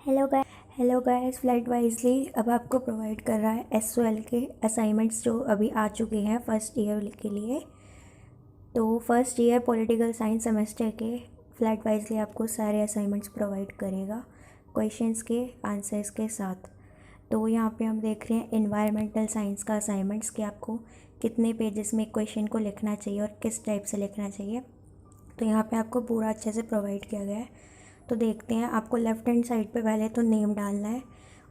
Hello guys, flight wisely अब आपको provide कर रहा है एसओएल के असाइनमेंट्स जो अभी आ चुके हैं फर्स्ट ईयर के लिए। तो first year political science semester के फ्लाइट वाइजली आपको सारे असाइनमेंट्स प्रोवाइड करेगा क्वेश्चंस के आंसर्स के साथ। तो यहाँ पे हम देख रहे हैं इन्वायरमेंटल साइंस का असाइनमेंट्स कि आपको कितने पेजेस में क्वेश्चन को लिखना चाहिए और किस टाइप से लिखना चाहिए। तो यहाँ पे आपको पूरा अच्छे से प्रोवाइड किया गया है। तो देखते हैं, आपको लेफ़्ट हैंड साइड पे पहले तो नेम डालना है,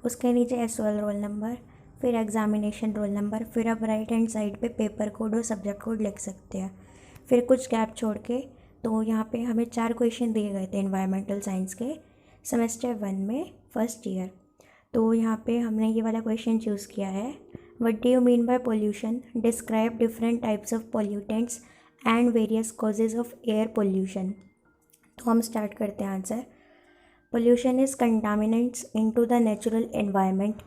उसके नीचे एसओएल रोल नंबर, फिर एग्ज़ामिनेशन रोल नंबर, फिर आप राइट हैंड साइड पे पेपर कोड और सब्जेक्ट कोड लिख सकते हैं। फिर कुछ गैप छोड़ के तो यहाँ पे हमें 4 क्वेश्चन दिए गए थे इन्वायरमेंटल साइंस के सेमेस्टर 1 में फर्स्ट ईयर। तो यहाँ पे हमने ये वाला क्वेश्चन चूज़ किया है, what do you mean by pollution, describe different types of pollutants and various causes of air pollution. तो हम स्टार्ट करते हैं answer. Pollution is contaminants into the natural environment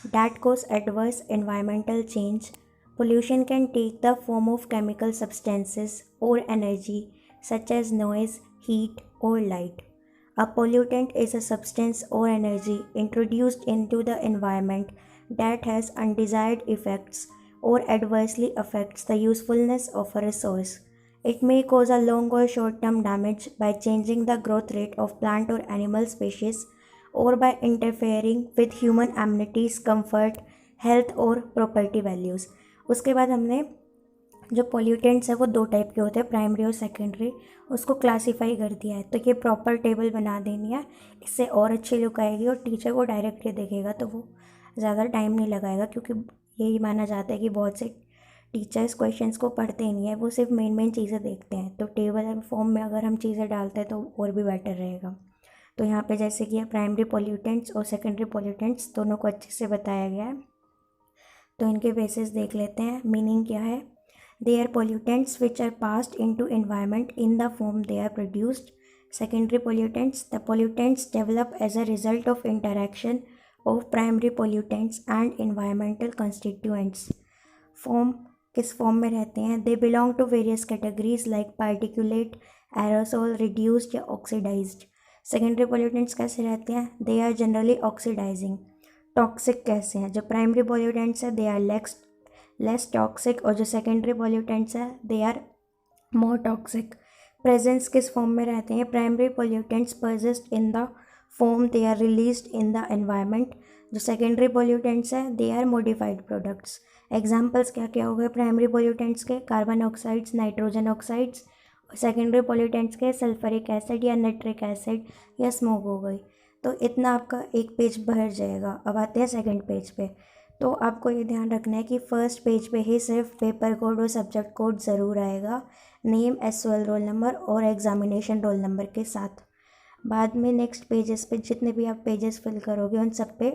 that cause adverse environmental change. Pollution can take the form of chemical substances और energy such as noise, heat और light. A pollutant is a substance or energy introduced into the environment that has undesired effects or adversely affects the usefulness of a resource. It may cause a long or short-term damage by changing the growth rate of plant or animal species or by interfering with human amenities, comfort, health और property values. उसके बाद हमने जो pollutants है वो 2 type के होते हैं, प्राइमरी और सेकेंडरी, उसको क्लासीफाई कर दिया है। तो ये प्रॉपर टेबल बना देनी है, इससे और अच्छी लुक आएगी और टीचर को डायरेक्टली देखेगा तो वो ज़्यादा टाइम नहीं लगाएगा, क्योंकि यही माना जाता है कि बहुत से टीचर्स क्वेश्चंस को पढ़ते नहीं है, वो सिर्फ मेन चीज़ें देखते हैं। तो टेबल फॉर्म में अगर हम चीज़ें डालते हैं तो और भी बेटर रहेगा। तो यहाँ पे जैसे कि प्राइमरी पॉल्यूटेंट्स और सेकेंडरी पॉल्यूटेंट्स दोनों को अच्छे से बताया गया है। तो इनके बेसिस देख लेते हैं, मीनिंग क्या है। They are pollutants which are passed into environment in the form they are produced. Secondary pollutants, the pollutants develop as a result of interaction of primary pollutants and environmental constituents. Form किस form में रहते हैं? They belong to various categories like particulate, aerosol, reduced या oxidized. Secondary pollutants कैसे रहते हैं? They are generally oxidizing. Toxic कैसे हैं? जो primary pollutants है they are लेस टॉक्सिक, और जो सेकेंडरी पॉल्यूटेंट्स है they are more toxic. Presence किस फॉर्म में रहते हैं? Primary pollutants persist in the form they are released in the environment. जो सेकेंडरी पॉल्यूटेंट्स है they are modified products. Examples क्या क्या हो गए प्राइमरी पॉल्यूटेंट्स के? Carbon oxides, nitrogen oxides. Secondary pollutants के सल्फरिक एसिड या नाइट्रिक एसिड या स्मोक हो गई। तो इतना आपका एक पेज भर जाएगा। अब आते हैं सेकेंड पेज पे। तो आपको ये ध्यान रखना है कि फर्स्ट पेज पे ही सिर्फ पेपर कोड और सब्जेक्ट कोड ज़रूर आएगा, नेम, एसओएल रोल नंबर और एग्ज़ामिनेशन रोल नंबर के साथ। बाद में नेक्स्ट पेजेस पे जितने भी आप पेजेस फिल करोगे उन सब पे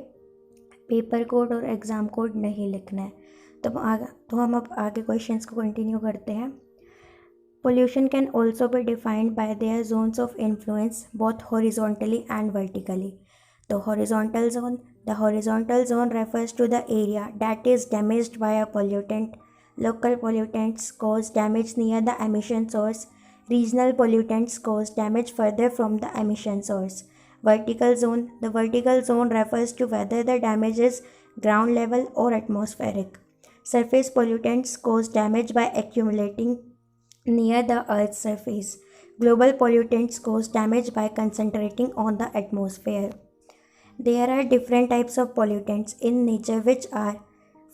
पेपर कोड और एग्ज़ाम कोड नहीं लिखना है। तो हम अब आगे क्वेश्चंस को कंटिन्यू करते हैं। Pollution can also be defined by their zones of influence both horizontally and vertically. तो horizontal zone, the horizontal zone refers to the area that is damaged by a pollutant. Local pollutants cause damage near the emission source. Regional pollutants cause damage further from the emission source. Vertical zone, the vertical zone refers to whether the damage is ground level or atmospheric. Surface pollutants cause damage by accumulating near the Earth's surface. Global pollutants cause damage by concentrating on the atmosphere. There are different types of pollutants in nature, which are: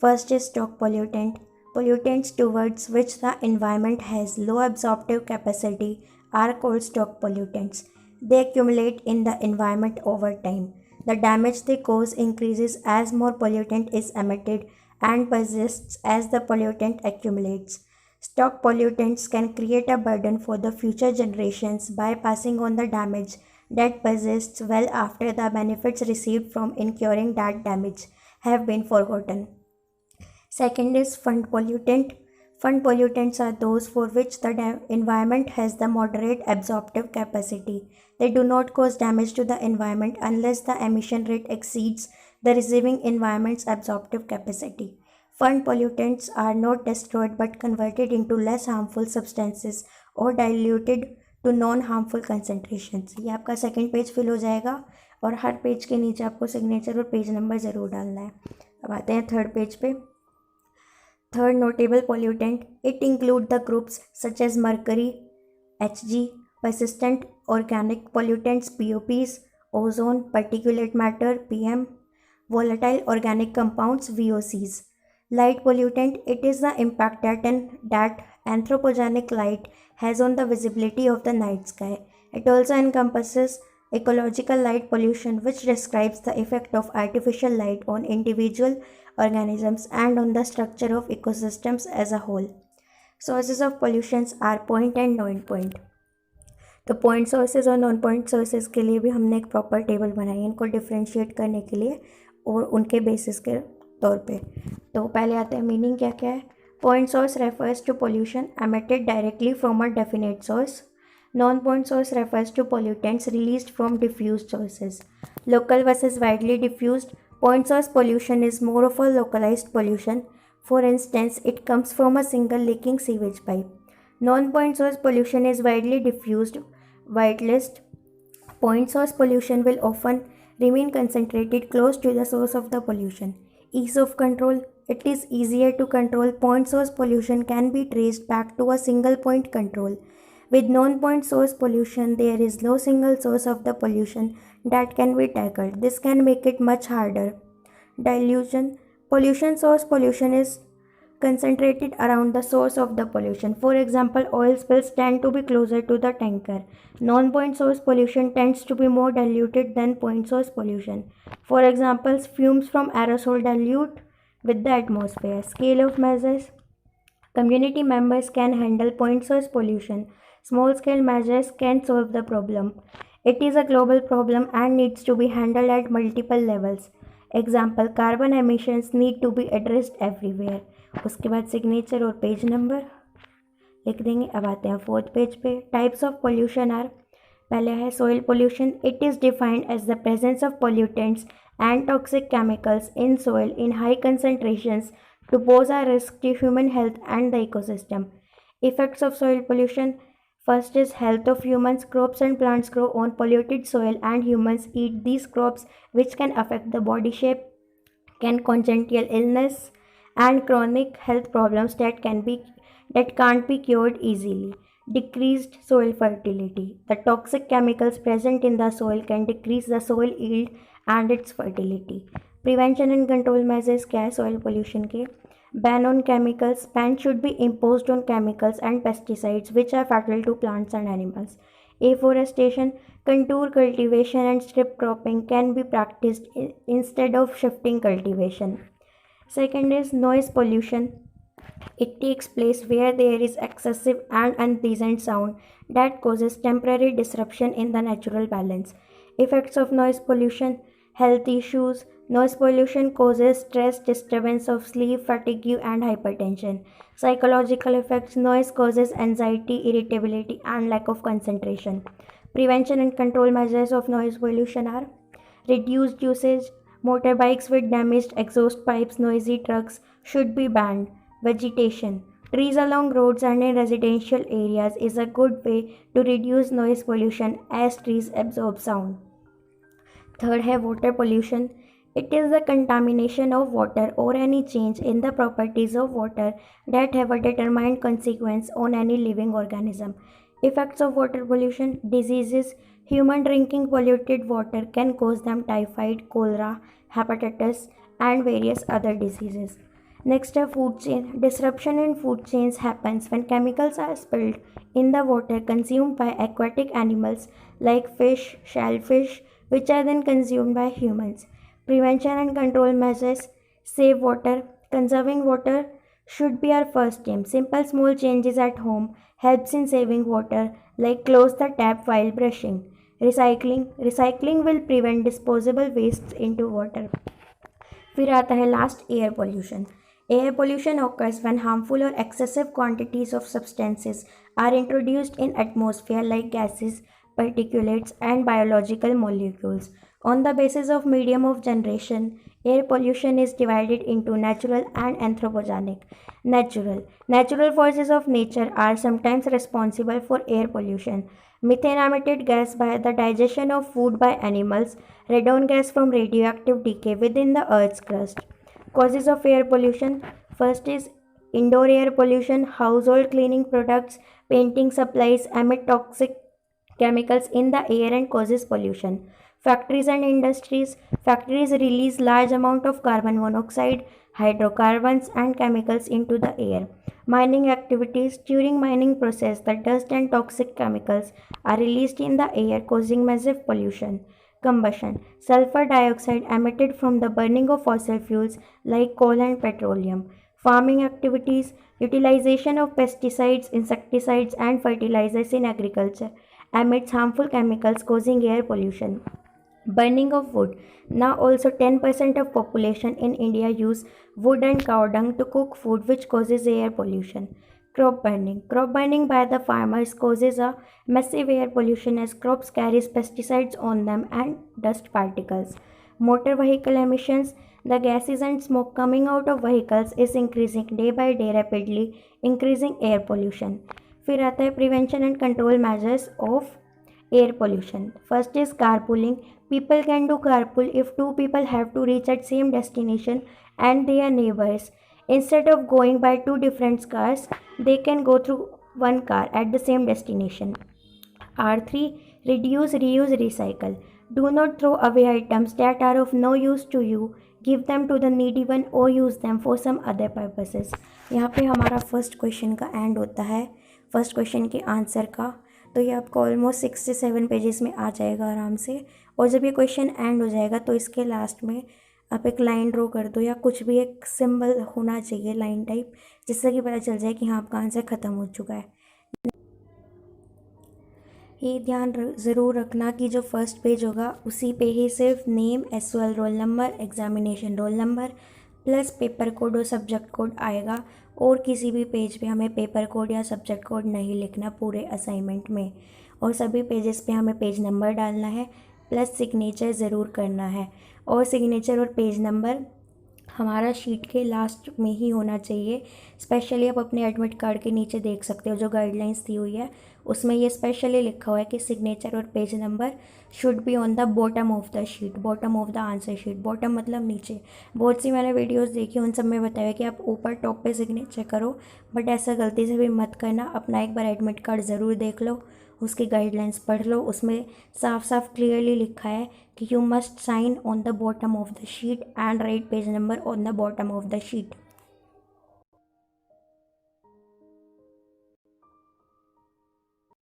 first is stock pollutant. Pollutants towards which the environment has low absorptive capacity are called stock pollutants. They accumulate in the environment over time. The damage they cause increases as more pollutant is emitted and persists as the pollutant accumulates. Stock pollutants can create a burden for the future generations by passing on the damage that persists well after the benefits received from incurring that damage have been forgotten. Second is fund pollutant. Fund pollutants are those for which the environment has the moderate absorptive capacity. They do not cause damage to the environment unless the emission rate exceeds the receiving environment's absorptive capacity. Fund pollutants are not destroyed but converted into less harmful substances or diluted to non harmful concentrations. ये आपका second page fill हो जाएगा और हर page के नीचे आपको signature और page number ज़रूर डालना है। अब आते हैं थर्ड पेज पे। Third notable pollutant, it include the groups such as mercury, Hg, persistent organic pollutants POPs, ozone, particulate matter PM, volatile organic compounds VOCs. Light pollutant, it is the impact that anthropogenic light has on the visibility of the night sky. It also encompasses ecological light pollution, which describes the effect of artificial light on individual organisms and on the structure of ecosystems as a whole. Sources of pollutions are point and non-point. तो point sources और non point sources के लिए भी हमने एक proper table बनाई है इनको डिफ्रेंशिएट करने के लिए और उनके बेसिस के तौर पे। तो पहले आता है मीनिंग क्या क्या है। Point source refers to pollution emitted directly from a definite source. Non point source refers to pollutants released from diffused sources. Local versus widely diffused, point source pollution is more of a localized pollution. For instance, it comes from a single leaking sewage pipe. Non-point source pollution is widely diffused. Whitelist. Point source pollution will often remain concentrated close to the source of the pollution. Ease of control. It is easier to control. Point source pollution can be traced back to a single point control. With non-point source pollution, there is no single source of the pollution that can be tackled. This can make it much harder. Dilution. Pollution source pollution is concentrated around the source of the pollution. For example, oil spills tend to be closer to the tanker. Non-point source pollution tends to be more diluted than point source pollution. For example, fumes from aerosol dilute with the atmosphere. Scale of measures. Community members can handle point source pollution. Small scale measures can solve the problem. It is a global problem and needs to be handled at multiple levels. Example, carbon emissions need to be addressed everywhere. उसके बाद signature और page number लिख देंगे. अब आते हैं fourth page पे. Types of pollution are, पहले है soil pollution. It is defined as the presence of pollutants and toxic chemicals in soil in high concentrations to pose a risk to human health and the ecosystem. Effects of soil pollution. First is health of humans. Crops and plants grow on polluted soil and humans eat these crops, which can affect the body shape, can congenital illness and chronic health problems that can't be cured easily. Decreased soil fertility. The toxic chemicals present in the soil can decrease the soil yield and its fertility. Prevention and control measures क्या है soil pollution के. Ban on chemicals. Ban should be imposed on chemicals and pesticides which are fatal to plants and animals. Afforestation. Contour cultivation and strip cropping can be practiced instead of shifting cultivation. Second is noise pollution. It takes place where there is excessive and unpleasant sound that causes temporary disruption in the natural balance. Effects of noise pollution. Health issues. Noise pollution causes stress, disturbance of sleep, fatigue, and hypertension. Psychological effects. Noise causes anxiety, irritability, and lack of concentration. Prevention and control measures of noise pollution are reduced usage. Motorbikes with damaged exhaust pipes, noisy trucks should be banned. Vegetation. Trees along roads and in residential areas is a good way to reduce noise pollution as trees absorb sound. Third है water pollution. It is the contamination of water or any change in the properties of water that have a determined consequence on any living organism. Effects of water pollution. Diseases. Human drinking polluted water can cause them typhoid, cholera, hepatitis, and various other diseases. Next है food chain. Disruption in food chains happens when chemicals are spilled in the water consumed by aquatic animals like fish, shellfish, which are then consumed by humans. Prevention and control measures. Save water. Conserving water should be our first aim. Simple small changes at home helps in saving water, like close the tap while brushing. Recycling. Recycling will prevent disposable wastes into water. फिर आता है last air pollution. Air pollution occurs when harmful or excessive quantities of substances are introduced in atmosphere like gases, particulates, and biological molecules. On the basis of medium of generation, air pollution is divided into natural and anthropogenic. Natural forces of nature are sometimes responsible for air pollution. methane emitted gas by the digestion of food by animals, radon gas from radioactive decay within the Earth's crust. Causes of air pollution. First is indoor air pollution. Household cleaning products, painting supplies emit toxic chemicals in the air and causes pollution. Factories and industries. Factories release large amount of carbon monoxide, hydrocarbons and chemicals into the air. Mining activities. During mining process, the dust and toxic chemicals are released in the air causing massive pollution. Combustion. Sulfur dioxide emitted from the burning of fossil fuels like coal and petroleum. Farming activities. Utilization of pesticides, insecticides and fertilizers in agriculture emits harmful chemicals causing air pollution. Burning of wood. Now also 10% of population in India use wood and cow dung to cook food, which causes air pollution. Crop burning. Crop burning by the farmers causes a massive air pollution as crops carries pesticides on them and dust particles. Motor vehicle emissions. The gases and smoke coming out of vehicles is increasing day by day rapidly, increasing air pollution. फिर आता है prevention and control measures of air pollution. First is carpooling. People can do carpool if two people have to reach at same destination and they are neighbors. Instead of going by two different cars, they can go through one car at the same destination. R3. Reduce, reuse, recycle. Do not throw away items that are of no use to you. Give them to the needy one or use them for some other purposes. यहाँ पे हमारा first question का and होता है, first question के answer का। तो ये आपको ऑलमोस्ट 6 से 7 पेजेस में आ जाएगा आराम से। और जब ये क्वेश्चन एंड हो जाएगा तो इसके लास्ट में आप एक लाइन ड्रॉ कर दो या कुछ भी एक सिंबल होना चाहिए लाइन टाइप, जिससे कि पता चल जाए कि हाँ आपका आंसर ख़त्म हो चुका है। ये ध्यान ज़रूर रखना कि जो फर्स्ट पेज होगा उसी पे ही सिर्फ name, SOL roll number, examination roll number plus paper code और सब्जेक्ट कोड आएगा, और किसी भी पेज पे हमें पेपर कोड या सब्जेक्ट कोड नहीं लिखना पूरे असाइनमेंट में। और सभी पेजेस पे हमें पेज नंबर डालना है प्लस सिग्नेचर ज़रूर करना है, और सिग्नेचर और पेज नंबर हमारा शीट के लास्ट में ही होना चाहिए। स्पेशली आप अपने एडमिट कार्ड के नीचे देख सकते हो जो गाइडलाइंस दी हुई है, उसमें ये स्पेशली लिखा हुआ है कि सिग्नेचर और page number should be on the bottom of the sheet, bottom of the answer sheet. Bottom मतलब नीचे। बहुत सी मैंने वीडियोस देखी, उन सब में बताया कि आप ऊपर टॉप पे सिग्नेचर करो, बट ऐसा गलती से भी मत करना। अपना एक बार एडमिट कार्ड ज़रूर देख लो, उसकी गाइडलाइंस पढ़ लो, उसमें साफ साफ क्लियरली लिखा है कि you must sign on the bottom of the sheet and write page number on the bottom of the sheet.